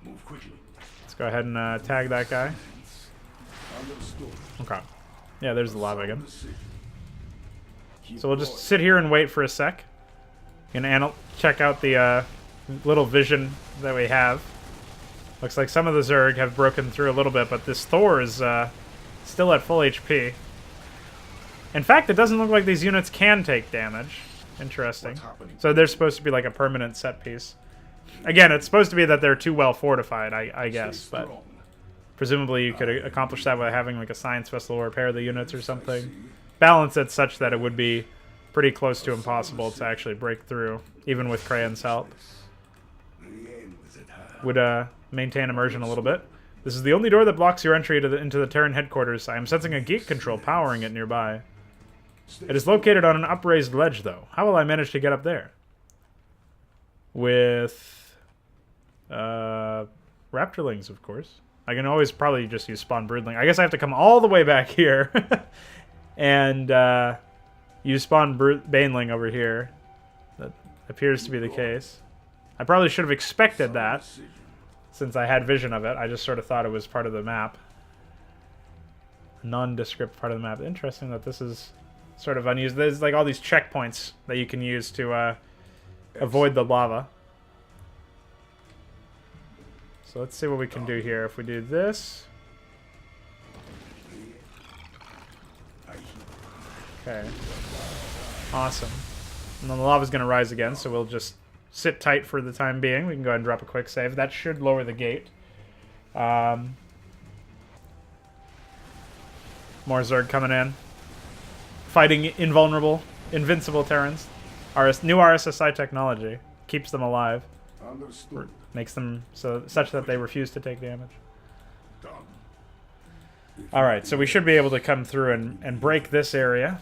Let's go ahead and tag that guy. Okay. Yeah, there's the lava again. So we'll just sit here and wait for a sec. And check out the little vision that we have. Looks like some of the Zerg have broken through a little bit, but this Thor is still at full HP. In fact, it doesn't look like these units can take damage. Interesting. So they're supposed to be like a permanent set piece. Again, it's supposed to be that they're too well fortified, I guess, but presumably you could accomplish that by having like a Science Vessel repair the units or something. Balance it such that it would be pretty close to impossible to actually break through, even with Crayon's help. Would maintain immersion a little bit. This is the only door that blocks your entry into the Terran headquarters. I am sensing a gate control powering it nearby. It is located on an upraised ledge, though. How will I manage to get up there? With Raptorlings, of course. I can always probably just use spawn broodling. I guess I have to come all the way back here and use spawn baneling over here. That appears to be the case. I probably should have expected that, since I had vision of it. I just sort of thought it was part of the map. A nondescript part of the map. Interesting that this is sort of unused. There's like all these checkpoints that you can use to avoid the lava. So let's see what we can do here. If we do this. Okay. Awesome. And then the lava's going to rise again, so we'll just sit tight for the time being. We can go ahead and drop a quick save. That should lower the gate. More Zerg coming in. Fighting invincible Terrans. New RSSI technology keeps them alive. Understood. Makes them such that they refuse to take damage. Alright, so we should be able to come through and break this area.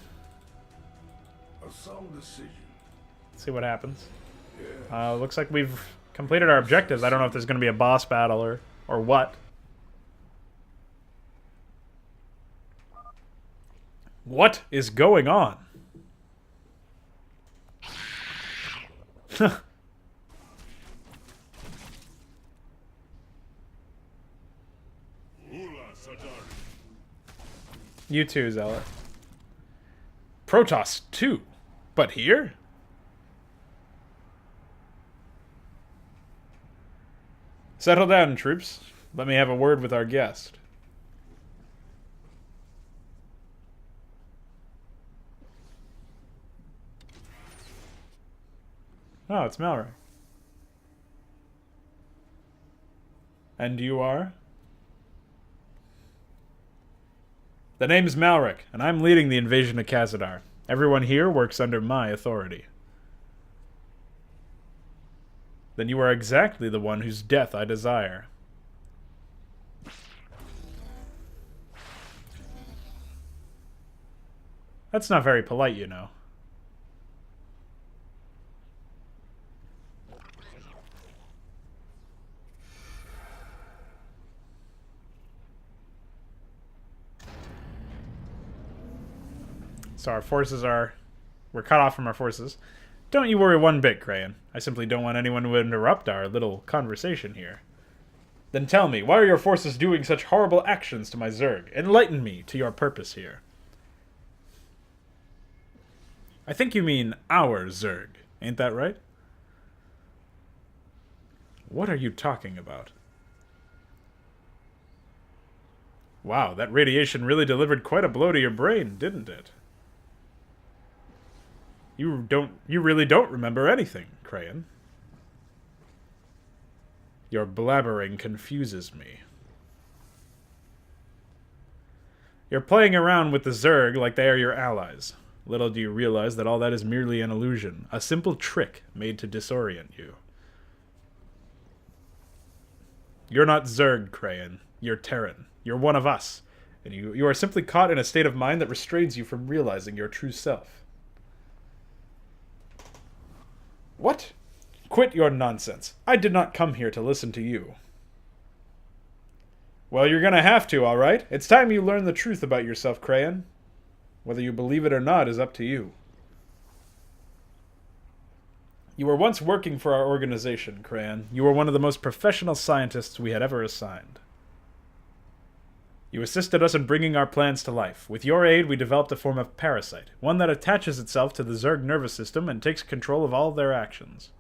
A sound decision. See what happens. Looks like we've completed our objectives. I don't know if there's going to be a boss battle or what. What is going on? You too, Zealot. Protoss 2. But here? Settle down, troops. Let me have a word with our guest. Oh, it's Malric. And you are? The name's Malric, and I'm leading the invasion of Khazadar. Everyone here works under my authority. Then you are exactly the one whose death I desire. That's not very polite, you know. So our forces we're cut off from our forces. Don't you worry one bit, Crayon. I simply don't want anyone to interrupt our little conversation here. Then tell me, why are your forces doing such horrible actions to my Zerg? Enlighten me to your purpose here. I think you mean our Zerg, ain't that right? What are you talking about? Wow, that radiation really delivered quite a blow to your brain, didn't it? You really don't remember anything, Crayon. Your blabbering confuses me. You're playing around with the Zerg like they are your allies. Little do you realize that all that is merely an illusion, a simple trick made to disorient you. You're not Zerg, Crayon. You're Terran. You're one of us. And you are simply caught in a state of mind that restrains you from realizing your true self. What? Quit your nonsense. I did not come here to listen to you. Well, you're gonna have to, alright? It's time you learn the truth about yourself, Crayon. Whether you believe it or not is up to you. You were once working for our organization, Crayon. You were one of the most professional scientists we had ever assigned. You assisted us in bringing our plans to life. With your aid, we developed a form of parasite, one that attaches itself to the Zerg nervous system and takes control of all their actions.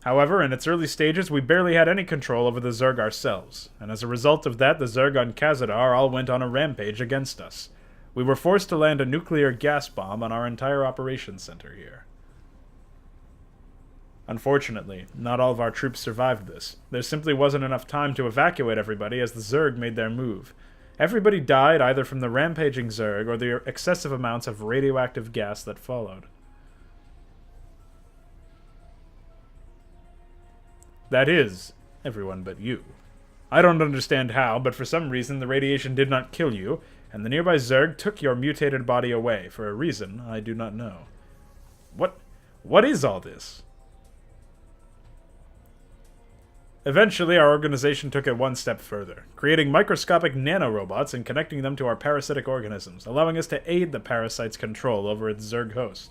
However, in its early stages, we barely had any control over the Zerg ourselves, and as a result of that, the Zerg on Khazadar all went on a rampage against us. We were forced to land a nuclear gas bomb on our entire operations center here. Unfortunately, not all of our troops survived this. There simply wasn't enough time to evacuate everybody as the Zerg made their move. Everybody died either from the rampaging Zerg or the excessive amounts of radioactive gas that followed. That is, everyone but you. I don't understand how, but for some reason the radiation did not kill you, and the nearby Zerg took your mutated body away for a reason I do not know. What is all this? Eventually, our organization took it one step further, creating microscopic nanorobots and connecting them to our parasitic organisms, allowing us to aid the parasite's control over its Zerg host.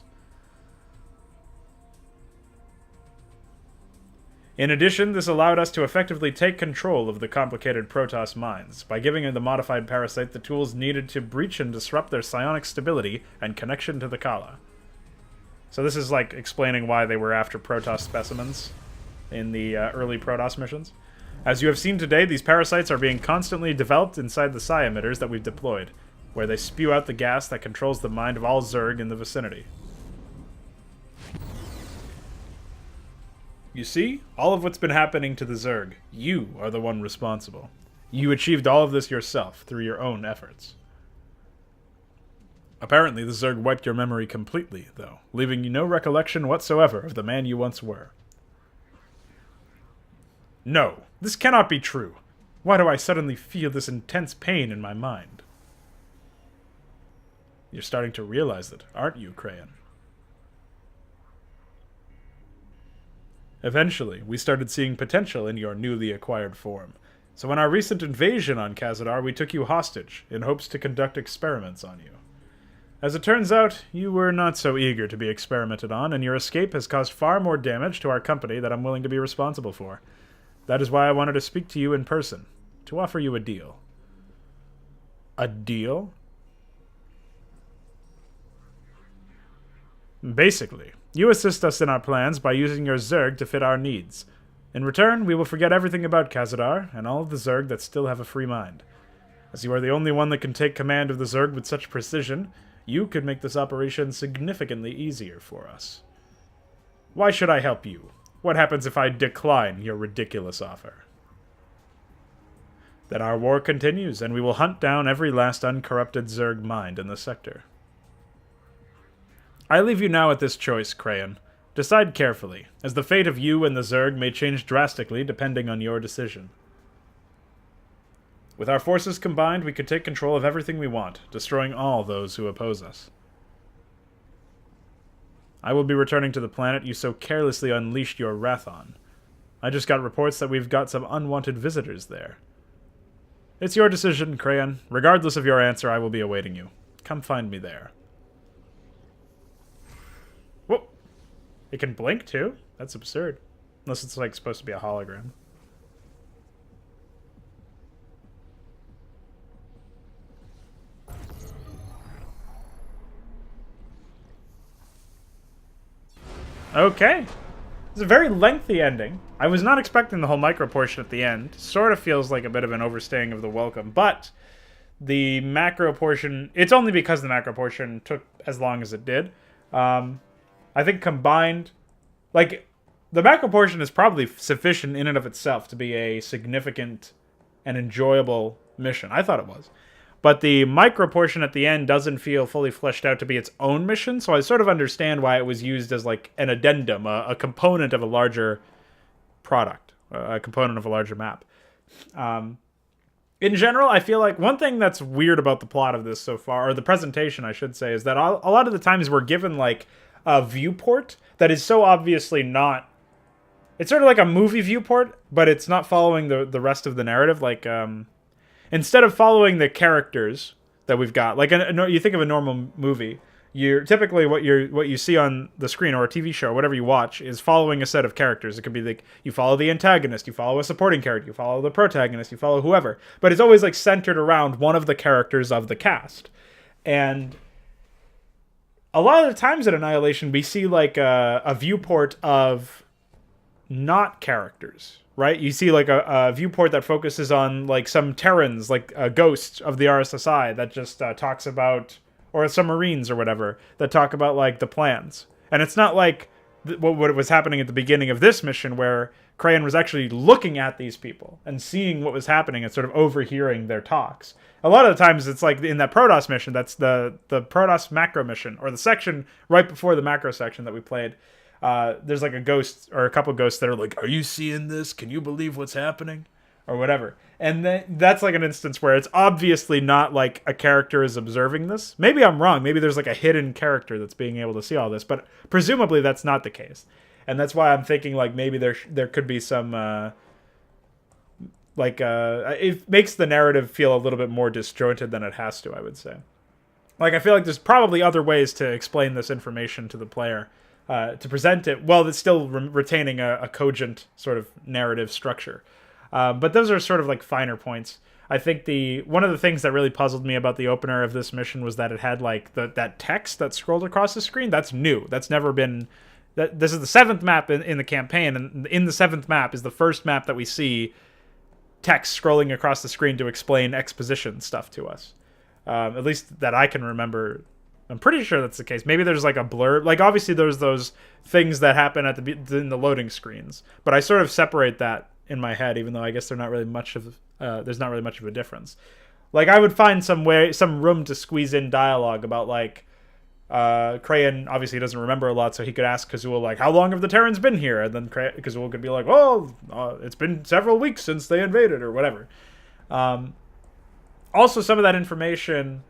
In addition, this allowed us to effectively take control of the complicated Protoss minds, by giving the modified parasite the tools needed to breach and disrupt their psionic stability and connection to the Kala. So this is like explaining why they were after Protoss specimens in the early Protoss missions. As you have seen today, these parasites are being constantly developed inside the psi emitters that we've deployed, where they spew out the gas that controls the mind of all Zerg in the vicinity. You see, all of what's been happening to the Zerg, you are the one responsible. You achieved all of this yourself, through your own efforts. Apparently, the Zerg wiped your memory completely, though, leaving you no recollection whatsoever of the man you once were. No, this cannot be true. Why do I suddenly feel this intense pain in my mind? You're starting to realize it, aren't you, Crayon? Eventually, we started seeing potential in your newly acquired form. So in our recent invasion on Khazadar, we took you hostage, in hopes to conduct experiments on you. As it turns out, you were not so eager to be experimented on, and your escape has caused far more damage to our company that I'm willing to be responsible for. That is why I wanted to speak to you in person, to offer you a deal. A deal? Basically, You assist us in our plans by using your Zerg to fit our needs. In return, we will forget everything about Khazadar and all of the Zerg that still have a free mind. As you are the only one that can take command of the Zerg with such precision, you could make this operation significantly easier for us. Why should I help you? What happens if I decline your ridiculous offer? Then our war continues, and we will hunt down every last uncorrupted Zerg mind in the sector. I leave you now at this choice, Crayon. Decide carefully, as the fate of you and the Zerg may change drastically depending on your decision. With our forces combined, we could take control of everything we want, destroying all those who oppose us. I will be returning to the planet you so carelessly unleashed your wrath on. I just got reports that we've got some unwanted visitors there. It's your decision, Crayon. Regardless of your answer, I will be awaiting you. Come find me there. Whoa! It can blink, too? That's absurd. Unless it's, like, supposed to be a hologram. Okay. It's a very lengthy ending. I was not expecting the whole micro portion at the end. Sort of feels like a bit of an overstaying of the welcome, but the macro portion, it's only because the macro portion took as long as it did. I think combined, like, the macro portion is probably sufficient in and of itself to be a significant and enjoyable mission. I thought it was. But the micro portion at the end doesn't feel fully fleshed out to be its own mission, so I sort of understand why it was used as like an addendum, a component of a larger product, a component of a larger map. In general, I feel like one thing that's weird about the plot of this so far, or the presentation, I should say, is that a lot of the times we're given like a viewport that is so obviously not... It's sort of like a movie viewport, but it's not following the rest of the narrative, like... Instead of following the characters that we've got, like you think of a normal movie, you're typically what you see on the screen or a TV show, or whatever you watch, is following a set of characters. It could be like you follow the antagonist, you follow a supporting character, you follow the protagonist, you follow whoever, but it's always like centered around one of the characters of the cast. And a lot of the times at Annihilation, we see like a viewport of not characters. Right? You see like a viewport that focuses on like some Terrans, like a ghost of the RSSI that just talks about, or some Marines or whatever, that talk about like the plans. And it's not like what was happening at the beginning of this mission where Crayon was actually looking at these people and seeing what was happening and sort of overhearing their talks. A lot of the times it's like in that Protoss mission, that's the Protoss macro mission, or the section right before the macro section that we played. There's like a ghost or a couple ghosts that are like, "Are you seeing this? Can you believe what's happening?" Or whatever. And that's like an instance where it's obviously not like a character is observing this. Maybe I'm wrong. Maybe there's like a hidden character that's being able to see all this, but presumably that's not the case. And that's why I'm thinking like maybe there could be some it makes the narrative feel a little bit more disjointed than it has to, I would say. Like I feel like there's probably other ways to explain this information to the player. To present it while it's still retaining a cogent sort of narrative structure. But those are sort of like finer points. I think one of the things that really puzzled me about the opener of this mission was that it had like that text that scrolled across the screen. That's new. That's never been... This is the 7th map in the campaign, and in the 7th map is the first map that we see text scrolling across the screen to explain exposition stuff to us. At least that I can remember. I'm pretty sure that's the case. Maybe there's like a blurb. Like obviously there's those things that happen in the loading screens, but I sort of separate that in my head, even though I guess there's not really much of a difference. Like I would find some room to squeeze in dialogue about like Crayon obviously doesn't remember a lot, so he could ask Kazul like, "How long have the Terrans been here?" And then Kazul could be like, "Oh, it's been several weeks since they invaded," or whatever. Also, some of that information.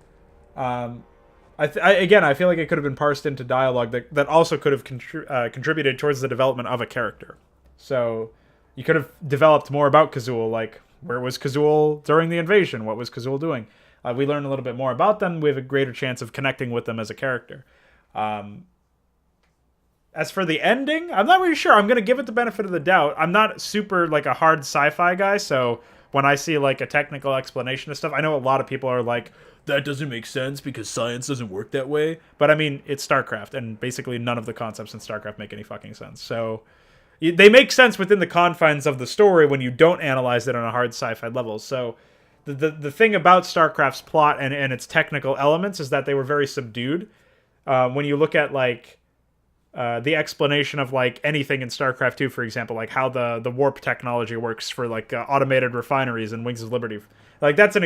I feel like it could have been parsed into dialogue that also could have contributed towards the development of a character. So you could have developed more about Kazul, like where was Kazul during the invasion? What was Kazul doing? We learn a little bit more about them. We have a greater chance of connecting with them as a character. As for the ending, I'm not really sure. I'm going to give it the benefit of the doubt. I'm not super like a hard sci-fi guy, so when I see like a technical explanation of stuff, I know a lot of people are like, that doesn't make sense because science doesn't work that way. But I mean, it's StarCraft, and basically none of the concepts in StarCraft make any fucking sense. So they make sense within the confines of the story when you don't analyze it on a hard sci-fi level. So the thing about StarCraft's plot and its technical elements is that they were very subdued. When you look at like the explanation of like anything in StarCraft 2, for example, like how the warp technology works for like automated refineries and Wings of Liberty, like that's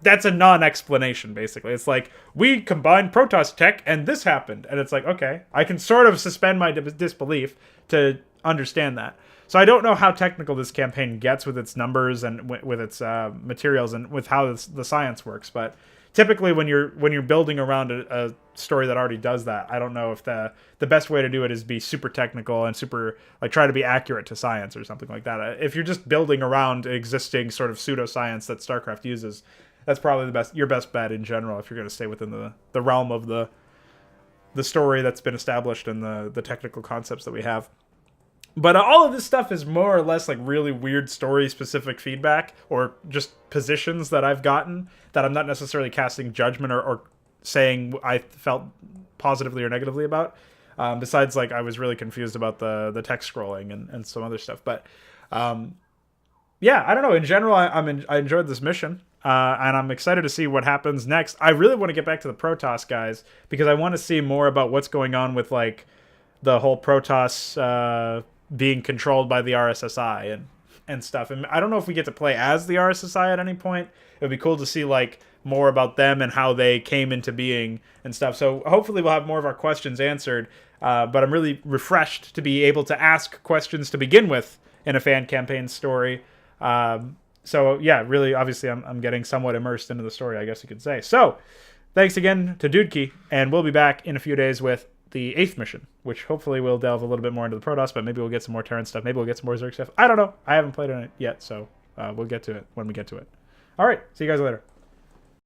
that's a non-explanation basically. It's like we combined Protoss tech and this happened, and it's like, okay, I can sort of suspend my disbelief to understand that. So I don't know how technical this campaign gets with its numbers and with its materials and with how the science works. But typically, when you're building around a story that already does that, I don't know if the best way to do it is be super technical and super like try to be accurate to science or something like that. If you're just building around existing sort of pseudoscience that StarCraft uses, that's probably your best bet in general if you're going to stay within the realm of the story that's been established and the technical concepts that we have. But all of this stuff is more or less like really weird story-specific feedback or just positions that I've gotten that I'm not necessarily casting judgment or saying I felt positively or negatively about. Besides, like, I was really confused about the text scrolling and some other stuff. But, yeah, I don't know. In general, I enjoyed this mission. And I'm excited to see what happens next. I really want to get back to the Protoss guys because I want to see more about what's going on with, like, the whole Protoss being controlled by the RSSI and stuff. And I don't know if we get to play as the RSSI at any point. It would be cool to see like more about them and how they came into being and stuff. So hopefully we'll have more of our questions answered. But I'm really refreshed to be able to ask questions to begin with in a fan campaign story. So yeah, really, obviously I'm getting somewhat immersed into the story, I guess you could say. So thanks again to Dudki, and we'll be back in a few days with the 8th mission, which hopefully will delve a little bit more into the Protoss, but maybe we'll get some more Terran stuff. Maybe we'll get some more Zerg stuff. I don't know. I haven't played on it yet, so we'll get to it when we get to it. All right. See you guys later.